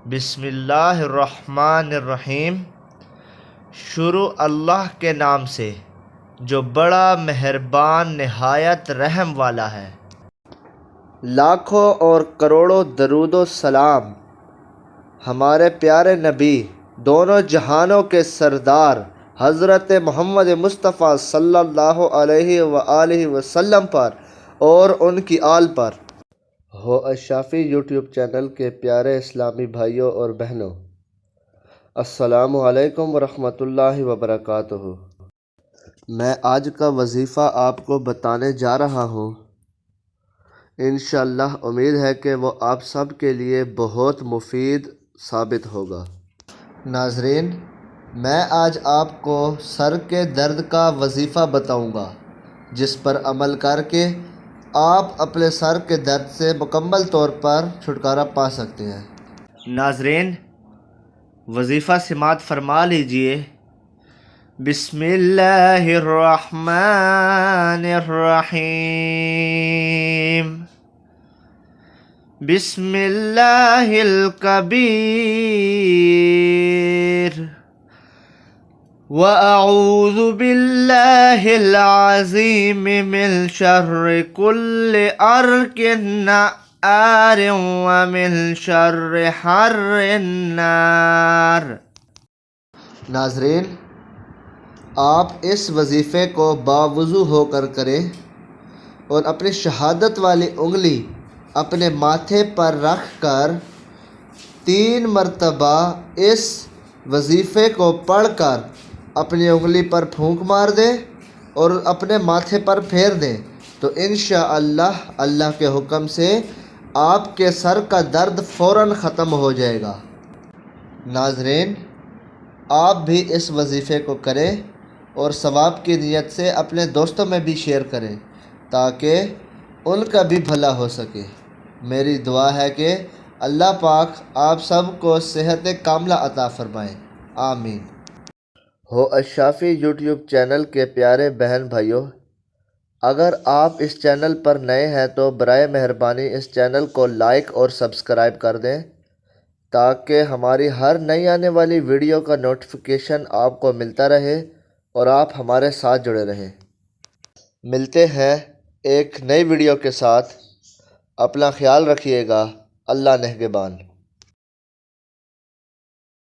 بسم اللہ الرحمن الرحیم۔ شروع اللہ کے نام سے جو بڑا مہربان نہایت رحم والا ہے۔ لاکھوں اور کروڑوں درود و سلام ہمارے پیارے نبی، دونوں جہانوں کے سردار حضرت محمد مصطفیٰ صلی اللہ علیہ وآلہ وسلم پر اور ان کی آل پر ہو۔ الشافی یوٹیوب چینل کے پیارے اسلامی بھائیوں اور بہنوں، السلام علیکم ورحمۃ اللہ وبرکاتہ۔ میں آج کا وظیفہ آپ کو بتانے جا رہا ہوں۔ انشاءاللہ امید ہے کہ وہ آپ سب کے لیے بہت مفید ثابت ہوگا۔ ناظرین، میں آج آپ کو سر کے درد کا وظیفہ بتاؤں گا، جس پر عمل کر کے آپ اپنے سر کے درد سے مکمل طور پر چھٹکارا پا سکتے ہیں۔ ناظرین، وظیفہ سماعت فرما لیجئے۔ بسم اللہ الرحمن الرحیم۔ بسم اللہ الکبیر وَأَعُوذُ بِاللَّهِ الْعَظِيمِ مِنْ شَرِّ كُلِّ عَرْقٍ نَّعَّارٍ وَمِنْ شَرِّ حَرِّ النَّارِ۔ ناظرین، آپ اس وظیفے کو باوضو ہو کر کریں اور اپنی شہادت والی انگلی اپنے ماتھے پر رکھ کر 3 مرتبہ اس وظیفے کو پڑھ کر اپنی انگلی پر پھونک مار دیں اور اپنے ماتھے پر پھیر دیں تو انشاءاللہ اللہ کے حکم سے آپ کے سر کا درد فوراً ختم ہو جائے گا۔ ناظرین، آپ بھی اس وظیفے کو کریں اور ثواب کی نیت سے اپنے دوستوں میں بھی شیئر کریں تاکہ ان کا بھی بھلا ہو سکے۔ میری دعا ہے کہ اللہ پاک آپ سب کو صحت کاملہ عطا فرمائے، آمین۔ ہو الشافی یوٹیوب چینل کے پیارے بہن بھائیوں، اگر آپ اس چینل پر نئے ہیں تو برائے مہربانی اس چینل کو لائک اور سبسکرائب کر دیں تاکہ ہماری ہر نئی آنے والی ویڈیو کا نوٹیفیکیشن آپ کو ملتا رہے اور آپ ہمارے ساتھ جڑے رہیں۔ ملتے ہیں ایک نئی ویڈیو کے ساتھ۔ اپنا خیال رکھیے گا۔ اللہ نگہبان۔